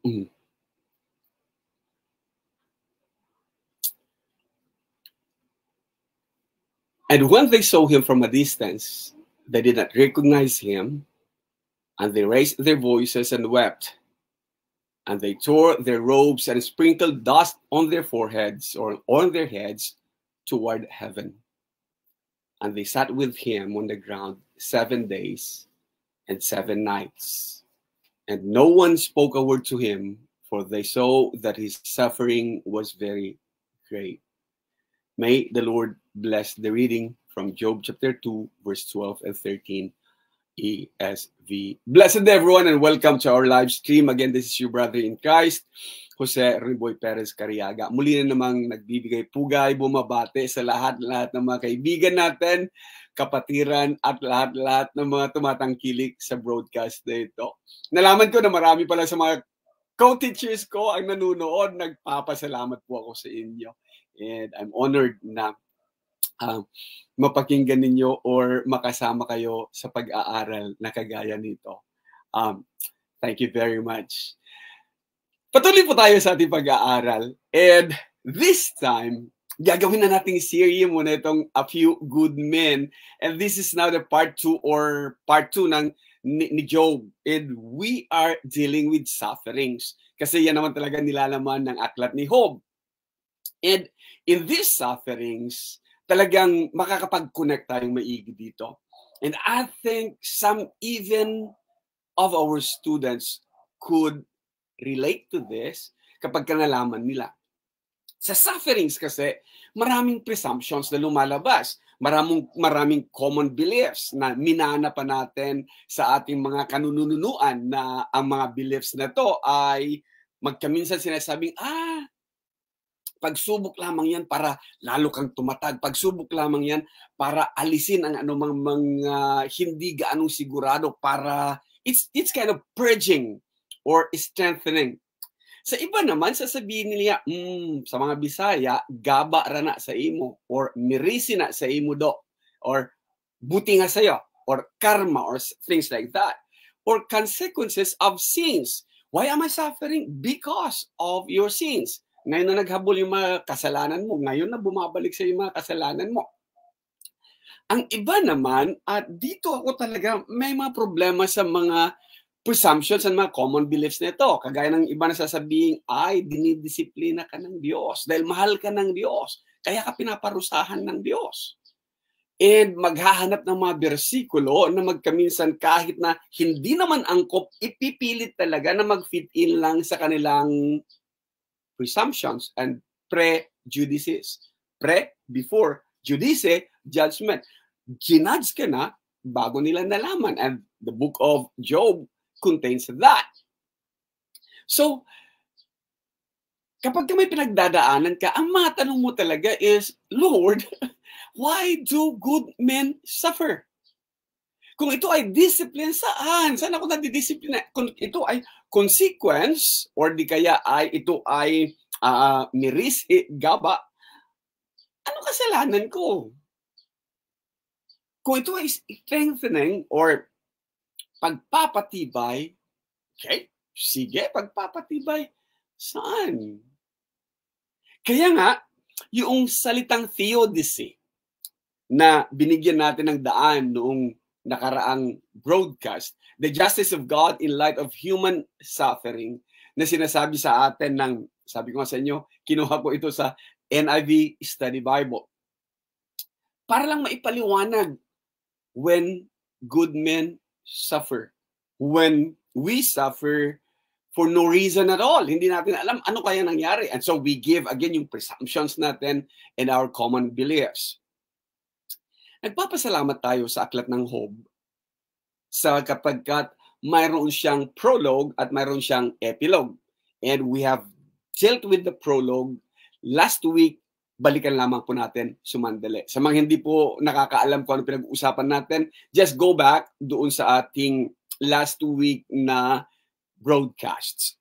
And when they saw him from a distance, they did not recognize him, and they raised their voices and wept. And they tore their robes and sprinkled dust on their foreheads or on their heads toward heaven. And they sat with him on the ground 7 days and 7 nights. And no one spoke a word to him, for they saw that his suffering was very great. May the Lord bless the reading from Job chapter 2, verse 12 and 13, ESV. Blessed everyone and welcome to our live stream. Again, this is your brother in Christ, Jose Riboy Perez Cariaga. Muli na namang nagbibigay pugay, bumabate sa lahat ng mga kaibigan natin, kapatiran at lahat ng mga tumatangkilik sa broadcast na ito. Nalaman ko na marami pala sa mga co-teachers ko ang nanunood. Nagpapasalamat po ako sa inyo. And I'm honored na mapakinggan ninyo or makasama kayo sa pag-aaral na kagaya nito. Thank you very much. Patuloy po tayo sa ating pag-aaral. And this time, gagawin na nating series muna itong A Few Good Men. And this is now the part 2 ni Job. And we are dealing with sufferings. Kasi yan naman talaga nilalaman ng aklat ni Job. And in these sufferings, talagang makakapag-connect tayong maigi dito. And I think some even of our students could relate to this kapag nalaman nila. Sa sufferings kasi, maraming presumptions na lumalabas. Maraming common beliefs na minana pa natin sa ating mga kanununuan na ang mga beliefs na to ay magkaminsan sinasabing, pagsubok lamang yan para lalo kang tumatag. Pagsubok lamang yan para alisin ang anumang mga hindi gaanong sigurado para it's kind of purging or strengthening. Sa iba naman, sasabihin nila, sa mga Bisaya, gaba rana sa imo or mirisi na sa imo do or buti nga sa'yo or karma or things like that or consequences of sins. Why am I suffering? Because of your sins. Ngayon na naghabol yung mga kasalanan mo, ngayon na bumabalik sa yung mga kasalanan mo. Ang iba naman, at dito ako talaga may mga problema sa mga presumptions and mga common beliefs nito. Kagaya ng iba na sasabihin, dinidisiplina ka ng Diyos dahil mahal ka ng Diyos. Kaya ka pinaparusahan ng Diyos. And maghahanap ng mga bersikulo na magkaminsan kahit na hindi naman angkop, ipipilit talaga na mag-fit in lang sa kanilang presumptions and prejudices. Before, judice, judgment. Ginudge ka na bago nila nalaman. And the book of Job contains that. So, kapag may pinagdadaanan ka, ang matanong mo talaga is, Lord, why do good men suffer? Kung ito ay discipline, saan? Saan ako nadidisiplina? Kung ito ay consequence, or di kaya ito ay mirisi, gaba, ano kasalanan ko? Kung ito ay strengthening or pagpapatibay, okay, sige, pagpapatibay, saan? Kaya nga, yung salitang theodicy na binigyan natin ng daan noong nakaraang broadcast, the justice of God in light of human suffering, na sinasabi sa atin ng, sabi ko nga sa inyo, kinuha ko ito sa NIV Study Bible. Para lang maipaliwanag, when good men suffer, when we suffer for no reason at all, hindi natin alam ano kaya nangyari. And so we give again yung presumptions natin and our common beliefs. Nagpapasalamat tayo sa aklat ng Job sa kapagkat mayroon siyang prologue at mayroon siyang epilogue. And we have dealt with the prologue last week. Balikan lamang po natin sumandali. Sa mga hindi po nakakaalam kung ano pinag-uusapan natin, just go back doon sa ating last week na broadcasts.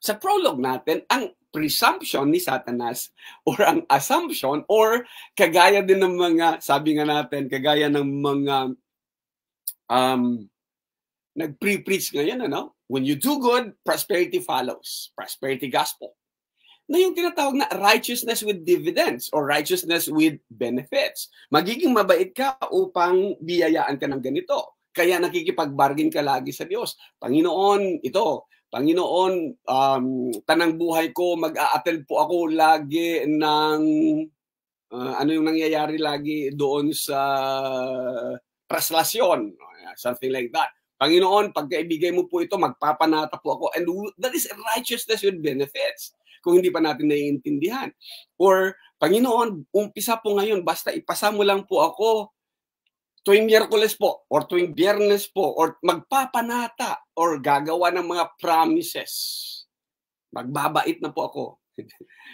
Sa prologue natin, ang presumption ni Satanas or ang assumption or kagaya din ng mga, sabi nga natin, kagaya ng mga nag-pre-preach ngayon, ano? When you do good, prosperity follows. Prosperity gospel. Na yung tinatawag na righteousness with dividends or righteousness with benefits. Magiging mabait ka upang biyayaan ka ng ganito. Kaya nakikipag-bargain ka lagi sa Diyos. Panginoon, ito, Panginoon, tanang buhay ko, mag-a-attend po ako lagi ng ano yung nangyayari lagi doon sa traslasyon. Something like that. Panginoon, pagkaibigay mo po ito, magpapanata po ako. And that is righteousness with benefits. Kung hindi pa natin naiintindihan. Or, Panginoon, umpisa po ngayon, basta ipasa mo lang po ako tuwing Miyerkules po, or tuwing Biyernes po, or magpapanata, or gagawa ng mga promises. Magbabait na po ako.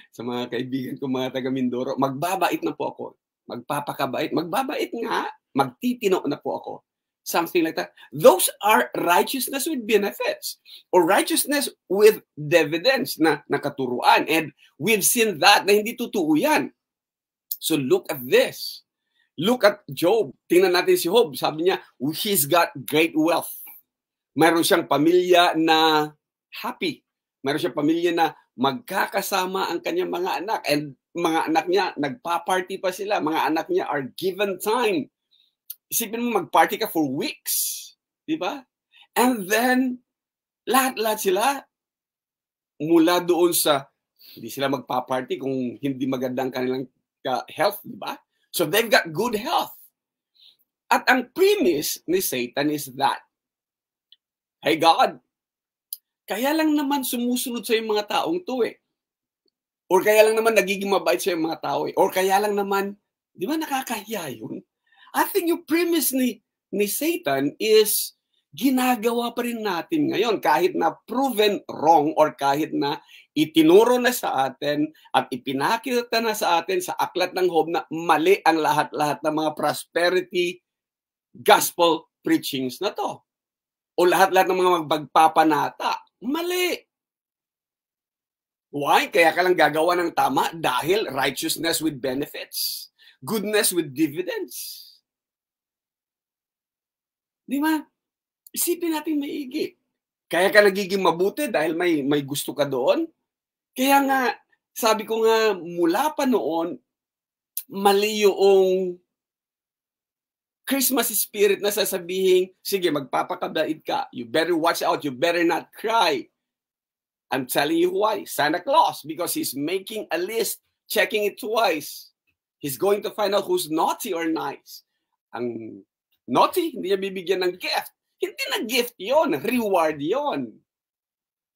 Sa mga kaibigan ko, mga taga Mindoro, magbabait na po ako. Magpapakabait. Magbabait nga, magtitino na po ako. Something like that. Those are righteousness with benefits or righteousness with dividends na nakaturuan. And we've seen that na hindi totoo yan. So look at this. Look at Job. Tingnan natin si Job. Sabi niya, he's got great wealth. Mayroon siyang pamilya na happy. Mayroon siyang pamilya na magkakasama ang kanyang mga anak. And mga anak niya, nagpa-party pa sila. Mga anak niya are given time. Isipin mo, mag-party ka for weeks. Di ba? And then, lahat-lahat sila, mula doon sa, hindi sila magpa-party kung hindi magandang kanilang health, di ba? So, they've got good health. At ang premise ni Satan is that, hey God, kaya lang naman sumusunod sa yung mga taong to eh. Or kaya lang naman nagiging mabait sa yung mga tao eh. Or kaya lang naman, di ba nakakahiya yun? I think yung premise ni Satan is ginagawa pa rin natin ngayon kahit na proven wrong or kahit na itinuro na sa atin at ipinakita na sa atin sa aklat ng Job na mali ang lahat-lahat ng mga prosperity gospel preachings na to. O lahat-lahat ng mga magpapanata. Mali. Why? Kaya ka lang gagawa ng tama dahil righteousness with benefits. Goodness with dividends. Di ba? Isipin natin maigi. Kaya ka nagiging mabuti dahil may gusto ka doon. Kaya nga, sabi ko nga, mula pa noon, mali yung Christmas spirit na sasabihin, sige, magpapakabait ka. You better watch out. You better not cry. I'm telling you why. Santa Claus, because he's making a list, checking it twice. He's going to find out who's naughty or nice. Ang naughty, hindi niya bibigyan ng gift. Hindi na gift yon, reward yon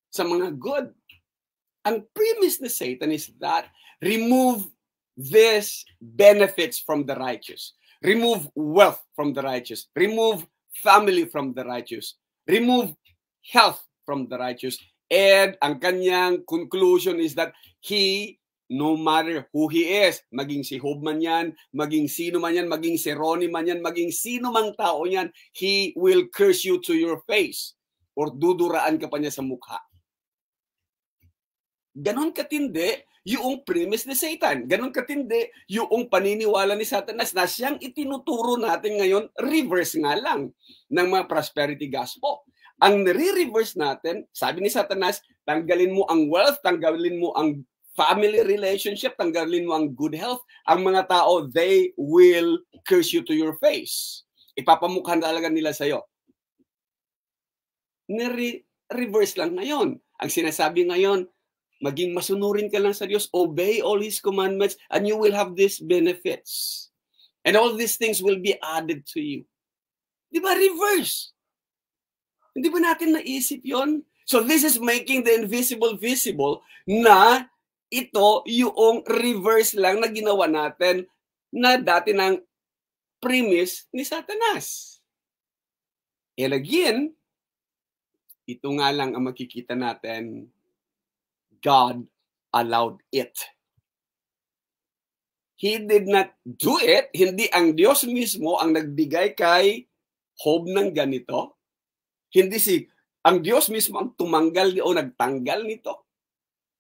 sa mga good. Ang premise ni Satan is that remove these benefits from the righteous. Remove wealth from the righteous. Remove family from the righteous. Remove health from the righteous. And ang kanyang conclusion is that he, no matter who he is, maging si Job man yan, maging sino man yan, maging si Ronnie man yan, maging sino mang tao yan, he will curse you to your face or duduraan ka pa niya sa mukha. Ganon katindi yung premise ni Satan. Ganon katindi yung paniniwala ni Satanas na siyang itinuturo natin ngayon, reverse nga lang ng mga prosperity gospel. Ang nire-reverse natin, sabi ni Satanas, tanggalin mo ang wealth, tanggalin mo ang family relationship, tanggalin mo ang good health, ang mga tao, they will curse you to your face. Ipapamukha talaga nila sa'yo. Nire-reverse lang ngayon. Ang sinasabi ngayon, maging masunurin ka lang sa Diyos, obey all His commandments, and you will have these benefits. And all these things will be added to you. Di ba? Reverse. Hindi ba natin naisip yon? So this is making the invisible visible na ito yung reverse lang na ginawa natin na dati ng premise ni Satanas. And again, ito nga lang ang makikita natin, God allowed it. He did not do it. Hindi ang Diyos mismo ang nagbigay kay Job ng ganito. Hindi ang Diyos mismo ang tumanggal o nagtanggal nito.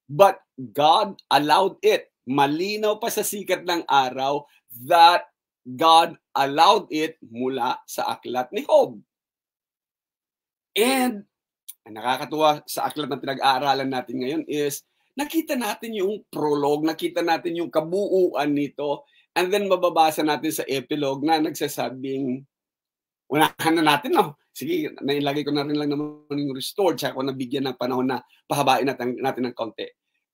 But God allowed it. Malinaw pa sa sikat ng araw that God allowed it mula sa aklat ni Job. And ang nakakatuwa sa aklat na pinag-aaralan natin ngayon is nakita natin yung prologue, nakita natin yung kabuuan nito, and then mababasa natin sa epilogue na nagsasabing, unahan na natin, no? Sige, nailagay ko na rin lang naman yung restored, tsaka ako nabigyan ng panahon na pahabain natin ng konti.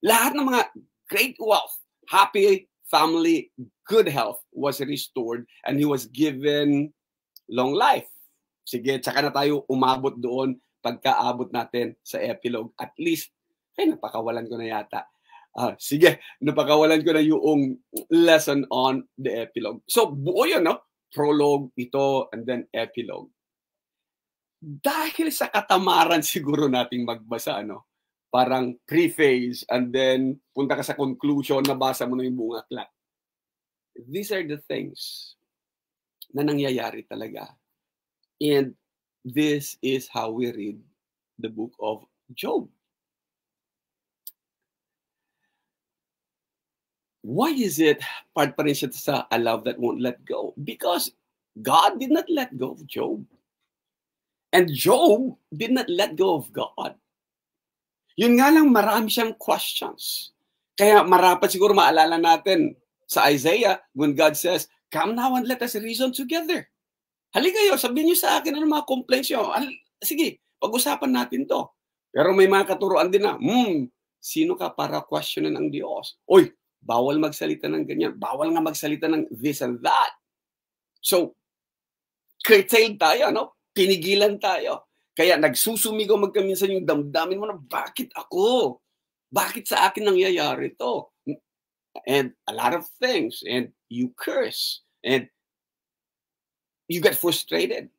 Lahat ng mga great wealth, happy family, good health was restored, and he was given long life. Sige, tsaka na tayo umabot doon pagkaabot natin sa epilogue. At least, napakawalan ko na yata. Sige, napakawalan ko na yung lesson on the epilogue. So, buo yun, no? Prologue, ito, and then epilogue. Dahil sa katamaran siguro nating magbasa, no? Parang preface, and then punta ka sa conclusion, nabasa mo na yung buong aklat. These are the things na nangyayari talaga. And this is how we read the book of Job. Why is it part pa rin siya sa a love that won't let go? Because God did not let go of Job. And Job did not let go of God. Yun nga lang, marami siyang questions. Kaya marapat siguro maalala natin sa Isaiah when God says, "Come now and let us reason together." Halika kayo, sabihin niyo sa akin ano mga complaints niyo. Sige, pag-usapan natin to. Pero may mga katuruan din na, sino ka para questionin ang Diyos? Oy, bawal magsalita ng ganyan. Bawal nga magsalita ng this and that. So, curtailed tayo, no? Pinigilan tayo. Kaya nagsusumigaw magkaminsan yung damdamin mo na, bakit ako? Bakit sa akin nangyayari to? And a lot of things. And you curse. And you get frustrated.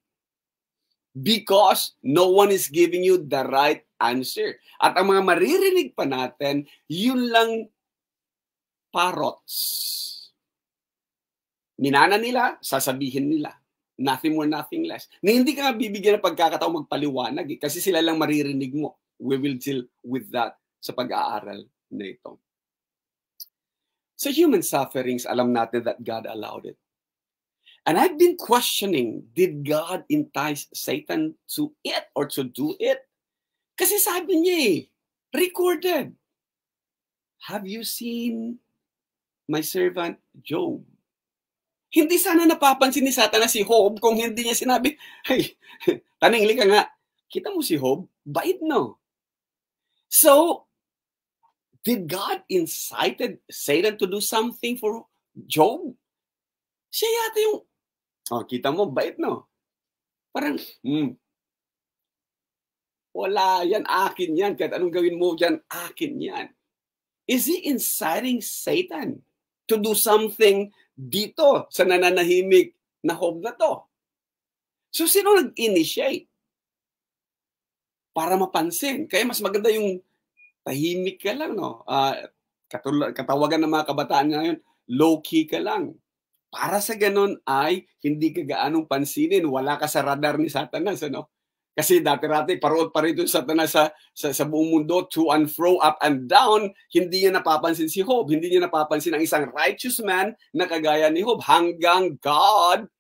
Because no one is giving you the right answer. At ang mga maririnig pa natin, yun lang parots. Minana nila, sasabihin nila. Nothing more, nothing less. Na hindi ka bibigyan ng pagkakataong magpaliwanag kasi sila lang maririnig mo. We will deal with that sa pag-aaral na ito. Sa human sufferings, alam natin that God allowed it. And I've been questioning, did God entice Satan to it or to do it? Kasi sabi niya recorded. Have you seen my servant Job? Hindi sana napapansin ni Satanas si Job kung hindi niya sinabi, hey, taningli ka nga, kita mo si Job, bait no? So, did God incited Satan to do something for Job? Siya yata yung, kita mo, bait no? Parang, wala, yan, akin yan. Kahit anong gawin mo dyan, akin yan. Is he inciting Satan to do something dito sa nananahimik na Job na to? So, sino nag-initiate? Para mapansin. Kaya mas maganda yung tahimik ka lang, no? Katawagan ng mga kabataan ngayon, low-key ka lang. Para sa ganun ay hindi ka gaanong pansinin, wala ka sa radar ni Satanas, ano? Kasi dati-rati, parood pa rin doon Satanas sa buong mundo, to and fro, up and down, hindi niya napapansin si Job, hindi niya napapansin ang isang righteous man na kagaya ni Job, hanggang God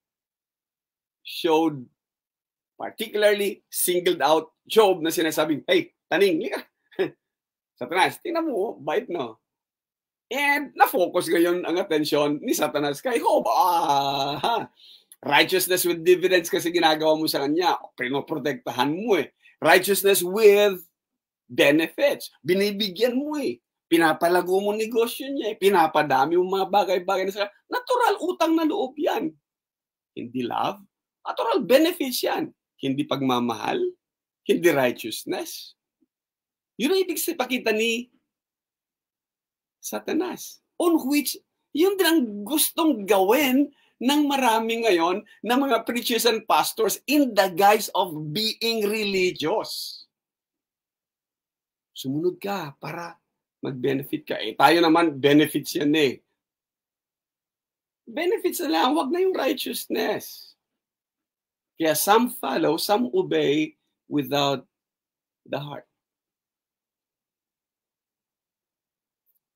showed, particularly singled out Job na sinasabing, hey, taning, lika. Satanas, tingnan mo, bait no? And na-focus ngayon ang atensyon ni Satanas kay Job. Righteousness with dividends kasi ginagawa mo sa kanya. Pinoprotektahan mo Righteousness with benefits. Binibigyan mo Pinapalago mo negosyo niya Pinapadami mo mga bagay-bagay na sa natural utang na loob yan. Hindi love. Natural benefits yan. Hindi pagmamahal. Hindi righteousness. Yun ang ibig pakita ni Satanas. On which, yun din ang gustong gawin ng marami ngayon na mga preachers and pastors in the guise of being religious. Sumunod ka para mag-benefit ka. Tayo naman, benefits yan Benefits na lang, wag na yung righteousness. Kaya some follow, some obey without the heart.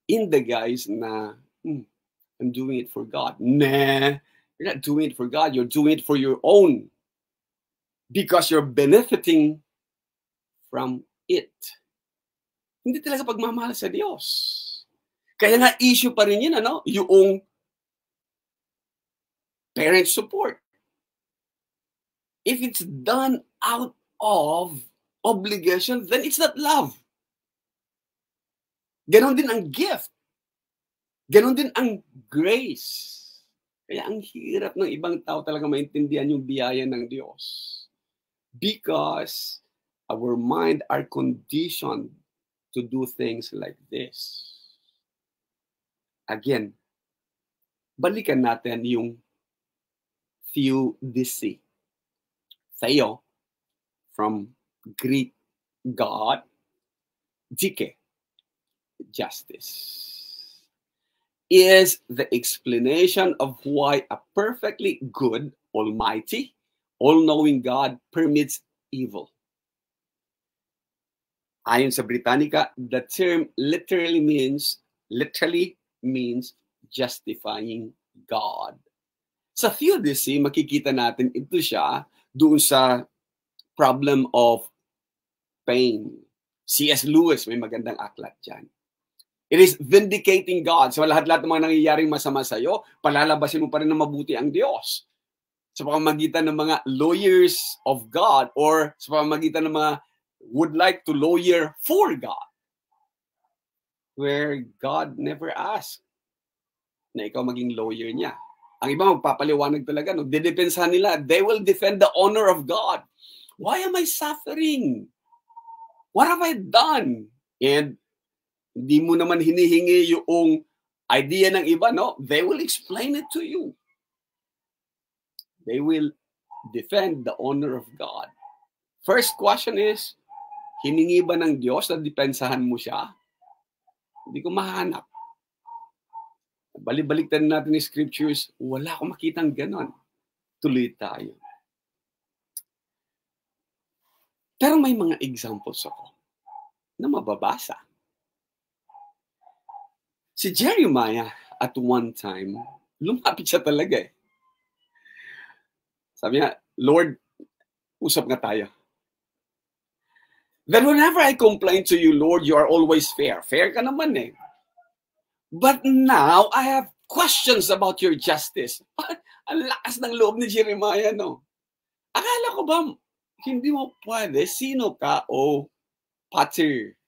In the guise na, I'm doing it for God. Nah, you're not doing it for God. You're doing it for your own. Because you're benefiting from it. Hindi talaga pagmamahal sa Diyos. Kaya nga issue pa rin yun, yung parent support. If it's done out of obligation, then it's not love. Ganon din ang gift. Ganon din ang grace. Kaya ang hirap ng ibang tao talaga maintindihan yung biyaya ng Diyos. Because our mind are conditioned to do things like this. Again, balikan natin yung theodicy. Theo, from Greek God, dike, justice, is the explanation of why a perfectly good, almighty, all-knowing God permits evil. Ayon sa Britannica, the term literally means justifying God. Sa theodicy, makikita natin ito siya doon sa problem of pain. C.S. Lewis, may magandang aklat dyan. It is vindicating God. So lahat-lahat ng mga nangyayaring masama sa iyo, palalabasin mo pa rin na mabuti ang Diyos. Sa pamamagitan ng mga lawyers of God or sa pamamagitan ng mga would like to lawyer for God. Where God never asked na ikaw maging lawyer niya. Ang iba magpapaliwanag talaga, didepensahan nila, they will defend the honor of God. Why am I suffering? What have I done? And hindi mo naman hinihingi yung idea ng iba, no? They will explain it to you. They will defend the honor of God. First question is, hiningi ba ng Diyos na depensahan mo siya? Hindi ko mahanap. Balik-baliktan natin yung scriptures, wala akong makitang ganon. Tuloy tayo. Pero may mga examples ako na mababasa. Si Jeremiah, at one time, lumapit siya talaga eh. Sabi niya, Lord, usap nga tayo. Then whenever I complain to you, Lord, you are always fair. Fair ka naman eh. But now, I have questions about your justice. Ang lakas ng loob ni Jeremiah, no? Akala ko ba, hindi mo pwede, sino ka o potter?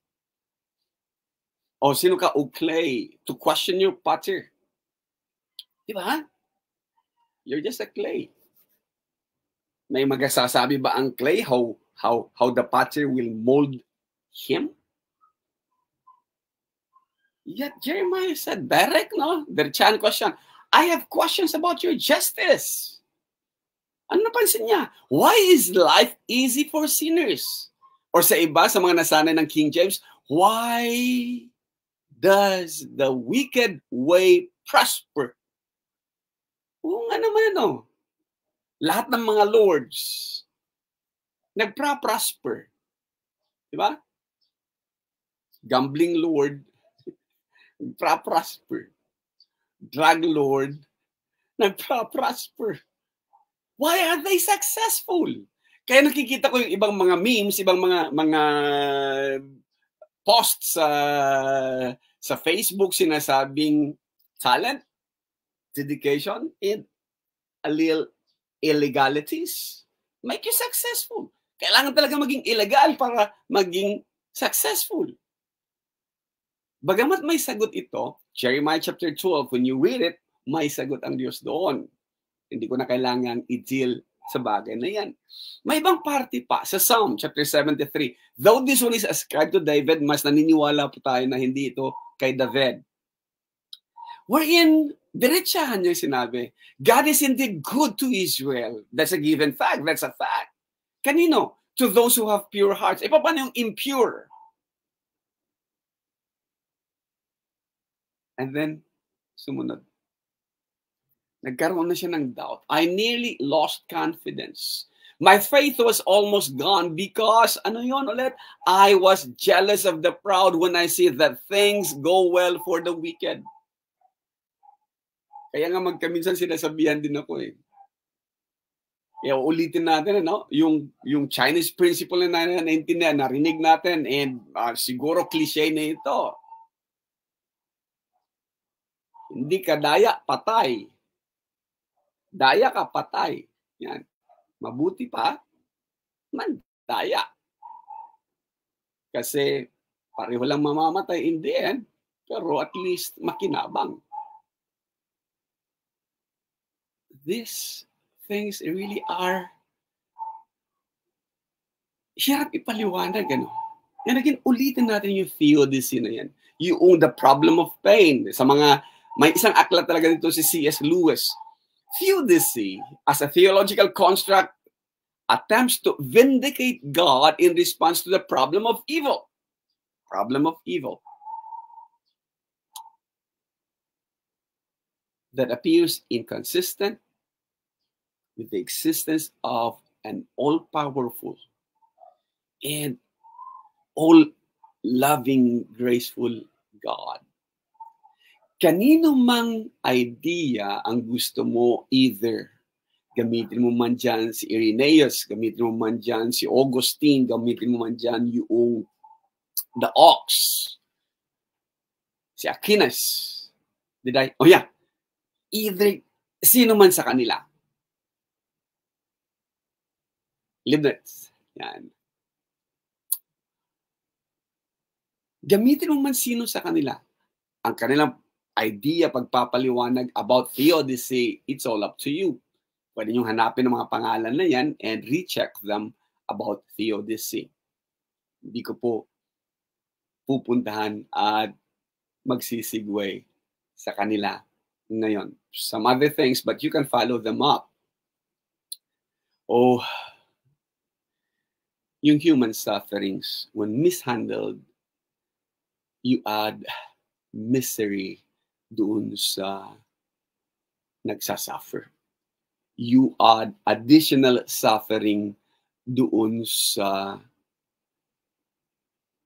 O sino ka o clay to question your potter? Diba? You're just a clay. May magasasabi ba ang clay how the potter will mold him? Yet Jeremiah said, direct, no? Diretsahan question. I have questions about your justice. Ano napansin niya? Why is life easy for sinners? Or sa iba, sa mga nasanay ng King James, why does the wicked way prosper? Oo nga naman, no? Lahat ng mga lords, nagpra-prosper. Diba? Gambling lord, nagpra-prosper. Drug lord, nagpra-prosper. Why are they successful? Kaya nakikita ko yung ibang mga memes, ibang mga posts sa Facebook sinasabing talent, dedication, and a little illegalities make you successful. Kailangan talaga maging illegal para maging successful. Bagamat may sagot ito, Jeremiah chapter 12, when you read it, may sagot ang Diyos doon. Hindi ko na kailangan i-deal sa bagay na yan. May ibang party pa sa Psalm chapter 73. Though this one is ascribed to David, mas naniniwala po tayo na hindi ito kay David. Wherein, diretsahan niya sinabi, God is indeed good to Israel. That's a given fact. That's a fact. Kanino? To those who have pure hearts. E paano yung impure? And then, sumunod. Nagkaroon na siya ng doubt. I nearly lost confidence. My faith was almost gone because, ano yun ulit? I was jealous of the proud when I see that things go well for the wicked. Kaya nga magkaminsan sinasabihan din ako eh. Ulitin natin, ano? Yung Chinese principle na naintindihan, narinig natin, and siguro cliche na ito. Hindi ka daya, patay. Daya ka, patay. Yan. Mabuti pa, mandaya. Kasi pareho lang mamamatay in the end, pero at least makinabang. These things really are hirap ipaliwanag, ano? Yan, again, ulitin natin yung theodicy na yan. Yung the problem of pain. Sa mga, may isang aklat talaga dito si C.S. Lewis. Theodicy, as a theological construct, attempts to vindicate God in response to the problem of evil. Problem of evil. That appears inconsistent with the existence of an all-powerful and all-loving, graceful God. Kanino mang idea ang gusto mo, either gamitin mo man dyan si Irenaeus, gamitin mo man dyan si Augustine, gamitin mo man dyan yung the ox, si Aquinas. Oh yeah. Either, sino man sa kanila. Leibniz. Yan. Gamitin mo man sino sa kanila. Ang kanilang idea, pagpapaliwanag about theodicy, it's all up to you. Pwede nyo hanapin ang mga pangalan na yan and recheck them about theodicy. Hindi ko po pupuntahan at magsisigway sa kanila ngayon. Some other things, but you can follow them up. Oh, yung human sufferings, when mishandled, you add misery doon sa nagsasuffer. You add additional suffering doon sa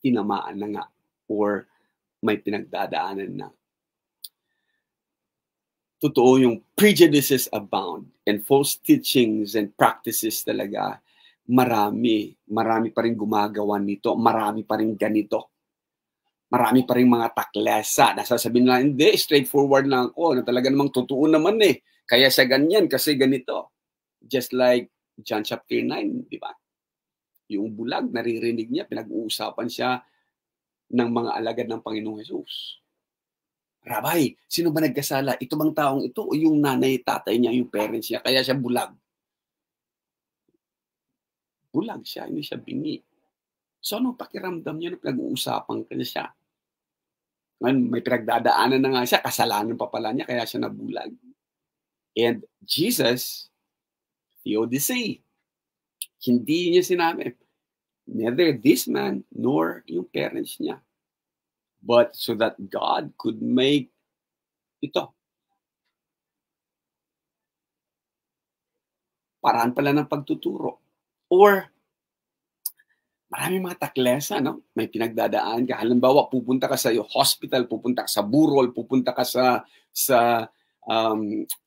tinamaan na nga or may pinagdadaanan na. Totoo yung prejudices abound and false teachings and practices talaga. Marami pa rin gumagawa nito. Marami pa rin ganito. Marami pa rin mga taklesa. Nasasabihin nila, hindi, straightforward lang ako. Na talaga namang totoo naman eh. Kaya sa ganyan, kasi ganito. Just like John chapter 9, di ba? Yung bulag, naririnig niya, pinag-uusapan siya ng mga alagad ng Panginoong Jesus. Rabay, sino ba nagkasala? Ito bang taong ito o yung nanay, tatay niya, yung parents niya? Kaya siya bulag. Bulag siya, hindi siya bingi. So, anong pakiramdam niya na pinag-uusapan ka siya? May pinagdadaanan na nga siya, kasalanan pa pala niya, kaya siya nabulag. And Jesus, theodicy, hindi niya sinabi, neither this man nor yung parents niya. But so that God could make ito. Paraan pala ng pagtuturo. Or, marami mga taklesa, no? May pinagdadaan ka. Halimbawa, pupunta ka sa hospital, pupunta ka sa burol, pupunta ka sa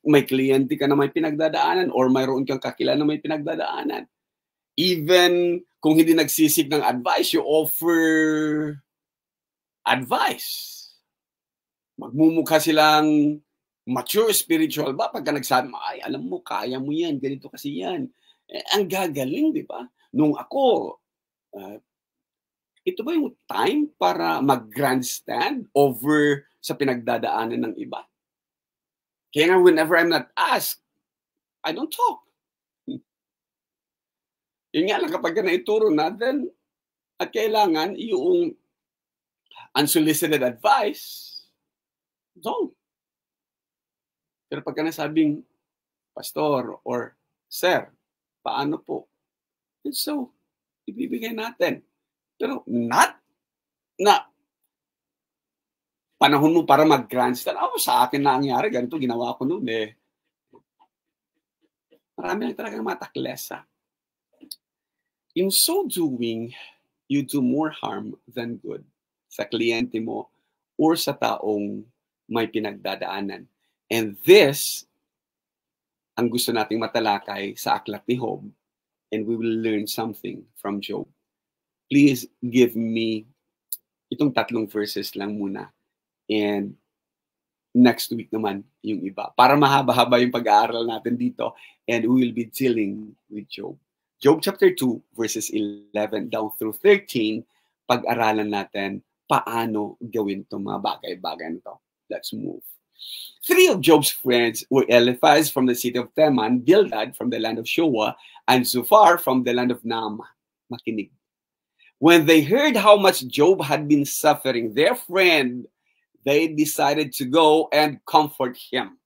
may kliyente ka na may pinagdadaanan or mayroon kang kakilala na may pinagdadaanan. Even kung hindi nagsisig ng advice, you offer advice. Magmumukha silang mature spiritual ba? Pagka nagsabi, ay, alam mo, kaya mo yan, ganito kasi yan. Ang gagaling, di ba? Nung ako, ito ba yung time para mag-grandstand over sa pinagdadaanan ng iba? Kaya nga, whenever I'm not asked, I don't talk. Yun nga lang, kapag naituro natin, at kailangan yung unsolicited advice, don't. Pero pagka nasabing, pastor or sir, paano po? And so, ibibigay natin. Pero not na panahon mo para mag-grandstand. Sa akin na nangyari, ganito ginawa ko noon eh. Marami lang talagang mataklesa. In so doing, you do more harm than good sa kliyente mo or sa taong may pinagdadaanan. And this ang gusto nating matalakay sa aklat ni Job, and we will learn something from Job. Please give me itong 3 verses lang muna. And next week naman yung iba. Para mahaba-haba yung pag-aaral natin dito. And we will be dealing with Job. Job chapter 2, verses 11 down through 13, pag-aralan natin paano gawin itong mga bagay-bagay nito. Let's move. 3 of Job's friends were Eliphaz from the city of Teman, Bildad from the land of Shoa, and Zophar from the land of Naamah. Makinig. When they heard how much Job had been suffering, their friend, they decided to go and comfort him.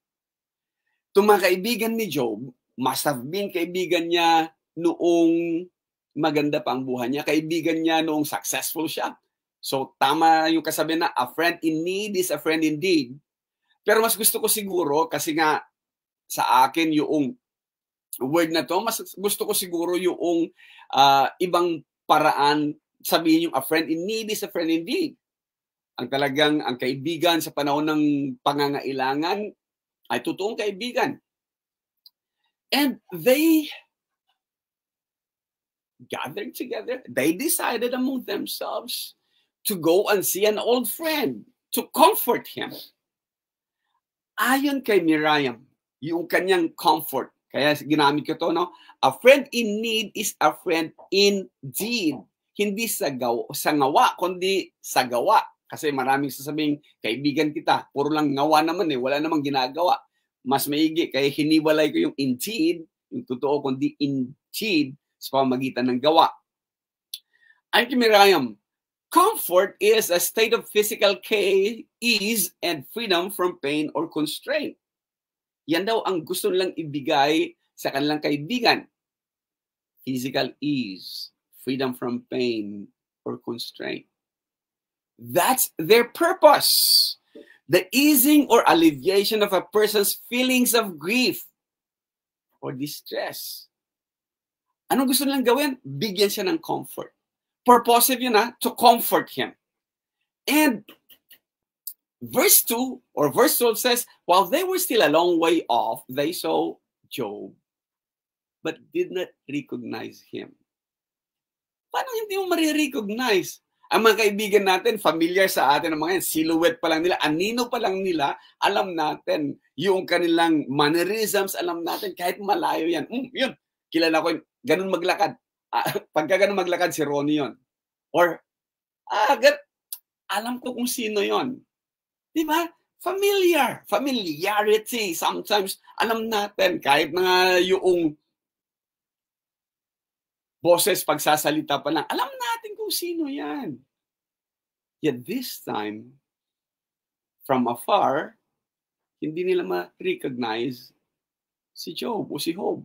Itong mga kaibigan ni Job, must have been kaibigan niya noong maganda pa ang buhay niya. Kaibigan niya noong successful siya. So tama yung kasabi na, a friend in need is a friend indeed. Pero mas gusto ko siguro, kasi nga sa akin yung word na to, mas gusto ko siguro yung ibang paraan, sabihin yung a friend in need is a friend indeed. Ang kaibigan sa panahon ng pangangailangan ay totoong kaibigan. And they gathered together. They decided among themselves to go and see an old friend to comfort him. Ayon kay Miriam, yung kanyang comfort. Kaya ginamit ko to, no? A friend in need is a friend indeed. Hindi sa ngawa, kundi sa gawa. Kasi maraming sasabing, kaibigan kita, puro lang ngawa naman wala namang ginagawa. Mas maigi, kaya hiniwalay ko yung indeed, yung totoo, kundi indeed, sa pamamagitan ng gawa. Ayon kay Miriam, comfort is a state of physical ease and freedom from pain or constraint. Yan daw ang gusto nilang ibigay sa kanilang kaibigan. Physical ease, freedom from pain or constraint. That's their purpose. The easing or alleviation of a person's feelings of grief or distress. Anong gusto nilang gawin? Bigyan siya ng comfort. Purposive yun to comfort him. And verse 2 or verse 12 says, while they were still a long way off, they saw Job, but did not recognize him. Paano hindi mo marirecognize? Ang mga kaibigan natin, familiar sa atin ang mga yan, silhouette pa lang nila, anino pa lang nila, alam natin. Yung kanilang mannerisms, alam natin, kahit malayo yan. Yun, kilala ko yun, ganun maglakad. Pagka ganun maglakad, si Ronnie yun. Or, alam ko kung sino yon. Di ba? Familiarity. Sometimes, alam natin, kahit na yung boses pagsasalita pa lang, alam natin kung sino yan. Yet this time, from afar, hindi nila ma-recognize si Job o si Job.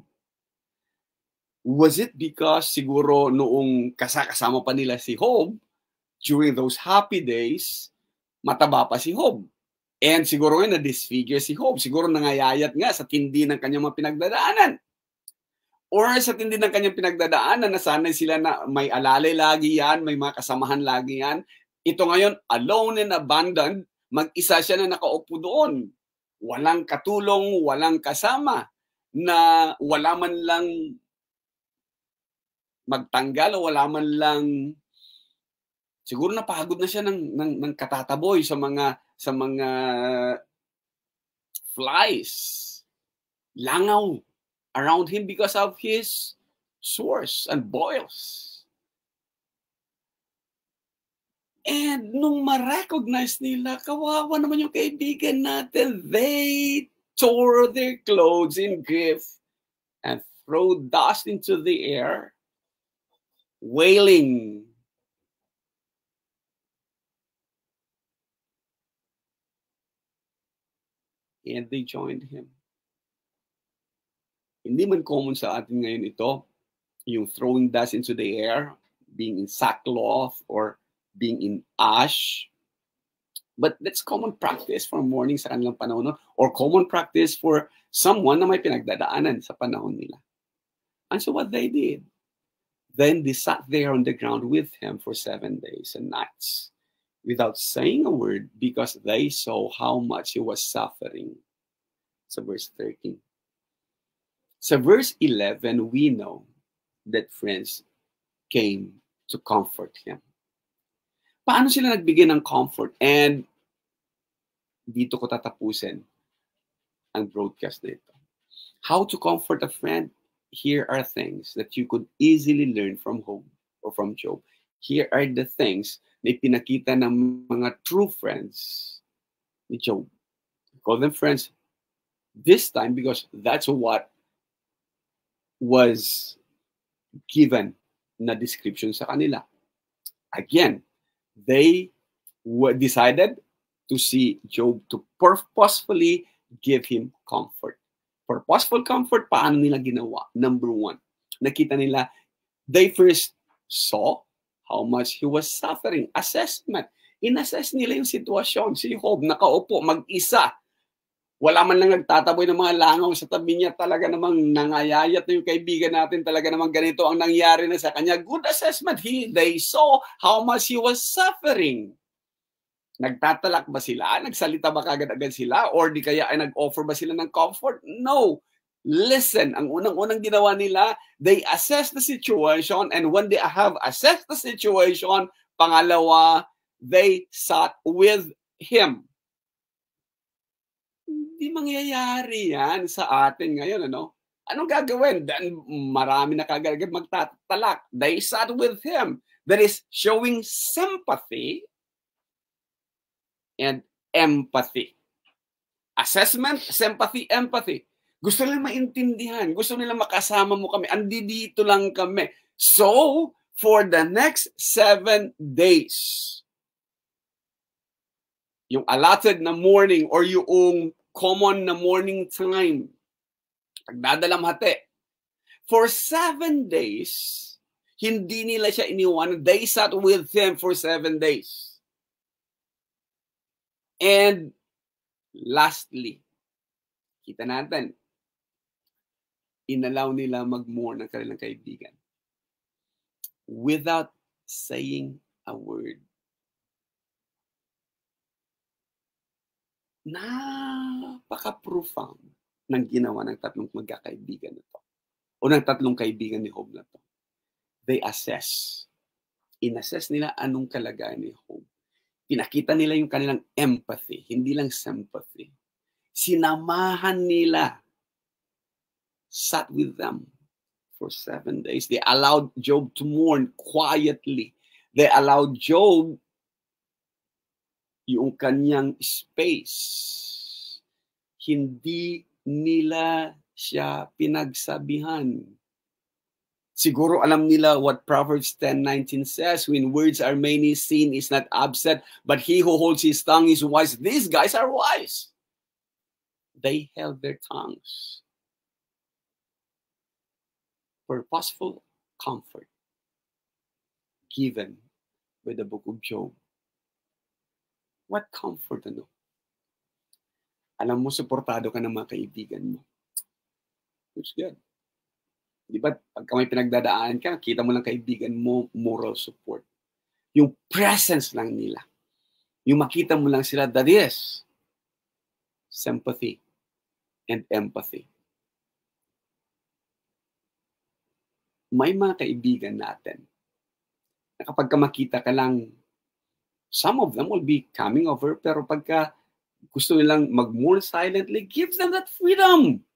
Was it because siguro noong kasama pa nila si Job, during those happy days, mataba pa si Job? And siguro nga na-disfigure si Job. Siguro nangayayat nga sa tindi ng kanyang mga pinagdadaanan. Or sa tindi ng kanyang pinagdadaanan, nasanay sila na may alalay lagi yan, may mga kasamahan lagi yan. Ito ngayon, alone and abandoned, mag-isa siya na nakaupo doon. Walang katulong, walang kasama, na wala man lang magtanggal o wala man lang, siguro napagod na siya ng katataboy sa mga flies. Langaw around him because of his sores and boils. And nung ma-recognize nila, kawawa naman yung kaibigan natin, they tore their clothes in grief and threw dust into the air, wailing. And they joined him. Hindi man common sa atin ngayon ito, yung throwing dust into the air, being in sackcloth or being in ash. But that's common practice for mourning sa kanilang panahon, or common practice for someone na may pinagdadaanan sa panahon nila. And so what they did, then they sat there on the ground with him for 7 days and nights without saying a word because they saw how much he was suffering. So verse 13. Sa verse 11, we know that friends came to comfort him. Paano sila nagbigay ng comfort? And dito ko tatapusin ang broadcast na ito. How to comfort a friend? Here are things that you could easily learn from Job or from Job. Here are the things na ipinakita ng mga true friends ni Job. We call them friends this time because that's what was given na description sa kanila. Again, they decided to see Job to purposefully give him comfort. Purposeful comfort, paano nila ginawa? Number one, nakita nila, they first saw how much he was suffering. Assessment. In-assess nila yung sitwasyon. Si Job, nakaupo, mag-isa. Wala man lang nagtataboy ng mga langaw sa tabi niya. Talaga namang nangayayat na yung kaibigan natin. Talaga namang ganito ang nangyari na sa kanya. Good assessment. They saw how much he was suffering. Nagtatalak ba sila? Nagsalita ba kagad-agad sila? Or di kaya ay nag-offer ba sila ng comfort? No. Listen, ang unang-unang ginawa nila, they assess the situation, and when they have assessed the situation, pangalawa, they sat with him. Hindi mangyayari yan sa atin ngayon, ano? Anong gagawin? Marami na kagad-agad magtatalak. They sat with him. That is showing sympathy and empathy. Assessment, sympathy, empathy. Gusto nila maintindihan. Gusto nila makasama mo kami. Andito lang kami. So, for the next 7 days, yung allotted na morning or yung common na morning time, pagdadalamhati, for 7 days, hindi nila siya iniwan. They sat with him for 7 days. And lastly, kita natin, inalaw nila mag-mourn ng kanilang kaibigan without saying a word. Napaka-profound ng ginawa ng tatlong magkakaibigan na to o ng tatlong kaibigan ni Job na to. They assess. In-assess nila anong kalagayan ni Job. Pinakita nila yung kanilang empathy, hindi lang sympathy. Sinamahan nila. Sat with them for 7 days. They allowed Job to mourn quietly. They allowed Job yung kanyang space. Hindi nila siya pinagsabihan. Siguro alam nila what Proverbs 10:19 says, when words are many, sin is not absent, but he who holds his tongue is wise. These guys are wise. They held their tongues. Purposeful comfort given by the book of Job. What comfort, ano? Alam mo, suportado ka ng mga kaibigan mo. It's good. Di ba, pagka may pinagdadaan ka, kita mo lang kaibigan mo, moral support. Yung presence lang nila. Yung makita mo lang sila, that is sympathy and empathy. May mga kaibigan natin na kapag makita ka lang, some of them will be coming over, pero pagka gusto nilang mag-mourn silently, give them that freedom.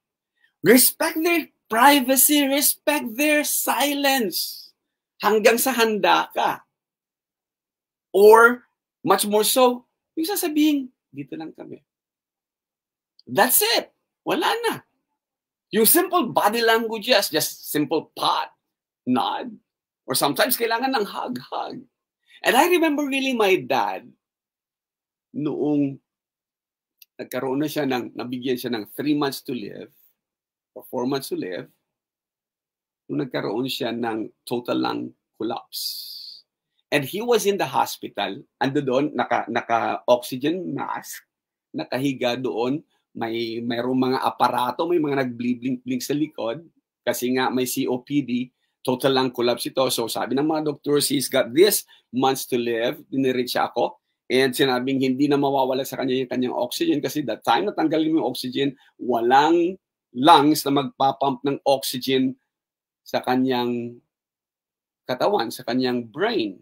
Respect their privacy, respect their silence. Hanggang sa handa ka. Or, much more so, yung sasabihin, dito lang kami. That's it. Wala na. Yung simple body languages, just simple pat, nod, or sometimes kailangan ng hug. And I remember really my dad, noong nagkaroon na siya nabigyan siya ng 3 months to live, or 4 months to live, nung nagkaroon siya ng total lung collapse. And he was in the hospital, ando doon, naka-oxygen mask, nakahiga doon, mayroong mga aparato, may mga nag-blink sa likod, kasi nga may COPD, total lung collapse ito. So sabi ng mga doctors, he's got this months to live, dinireach ako, and sinabing hindi na mawawala sa kanya yung kanyang oxygen, kasi that time natanggalin mo yung oxygen, walang lungs na magpapump ng oxygen sa kanyang katawan, sa kanyang brain.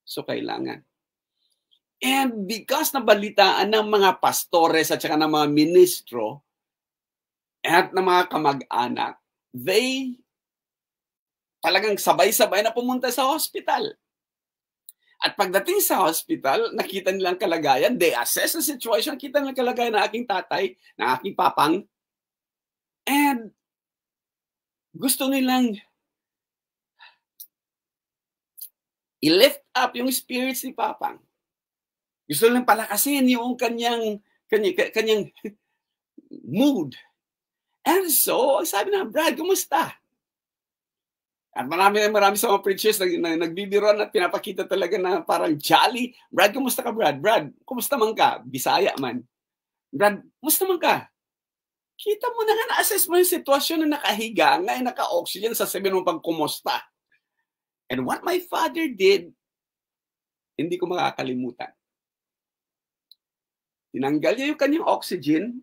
So, kailangan. And because nabalitaan ng mga pastores at saka ng mga ministro at ng mga kamag-anak, they talagang sabay-sabay na pumunta sa hospital. At pagdating sa hospital, nakita nilang kalagayan, they assess the situation, kita nilang kalagayan ng aking tatay, ng aking papang, and gusto nilang i-lift up yung spirits ni papang. Gusto nilang palakasin yung kanyang mood. And so, sabi na, Brad, kumusta? At marami sa mga preachers na nagbibiron at pinapakita talaga na parang jolly. Brad, kumusta ka, Brad? Brad, kumusta man ka? Bisaya man. Brad, kumusta man ka? Kita mo na nga, na-assess mo yung sitwasyon na nakahiga nga, naka-oxygen, sasabihin mo pang kumusta. And what my father did, hindi ko makakalimutan. Tinanggal niya yung kanyang oxygen,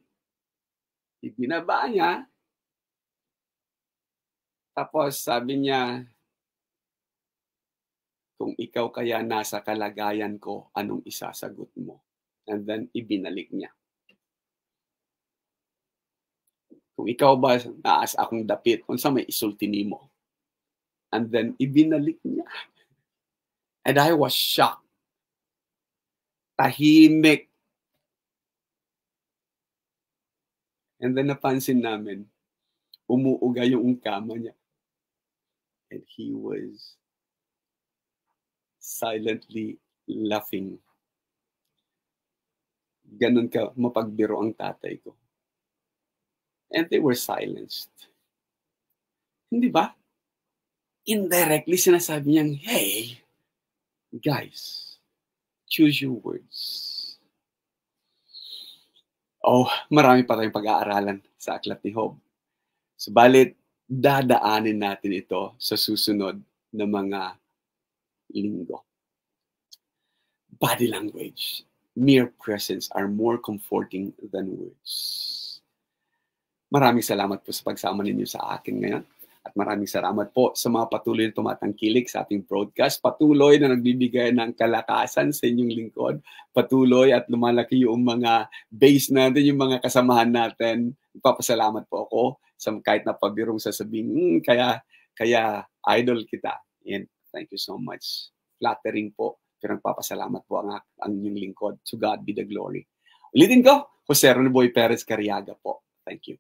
ibinaba niya, tapos sabi niya, kung ikaw kaya nasa kalagayan ko, anong isasagot mo? And then, ibinalik niya. Kung ikaw ba naas akong dapit, kung sa may isulti nimo. And then, ibinalik niya. And I was shocked. Tahimik. And then, napansin namin, umuuga yung kama niya. And he was silently laughing. Ganun ka mapagbiro ang tatay ko. And they were silenced. Hindi ba? Indirectly sinasabi niyang, hey, guys, choose your words. Oh, marami pa tayong pag-aaralan sa Aklat ni Job. Subalit, dadaanin natin ito sa susunod na mga linggo. Body language, mere presence are more comforting than words. Maraming salamat po sa pagsama ninyo sa akin ngayon. At maraming salamat po sa mga patuloy na tumatangkilik sa ating broadcast. Patuloy na nagbibigay ng kalakasan sa inyong lingkod. Patuloy at lumalaki yung mga base natin, yung mga kasamahan natin. Ipapasalamat po ako sa kahit na pabirong sasabihin, kaya idol kita. And thank you so much. Flattering po. Pero nagpapasalamat po ang inyong lingkod. To God be the glory. Ulitin ko, Jose Roniboy Perez Cariaga po. Thank you.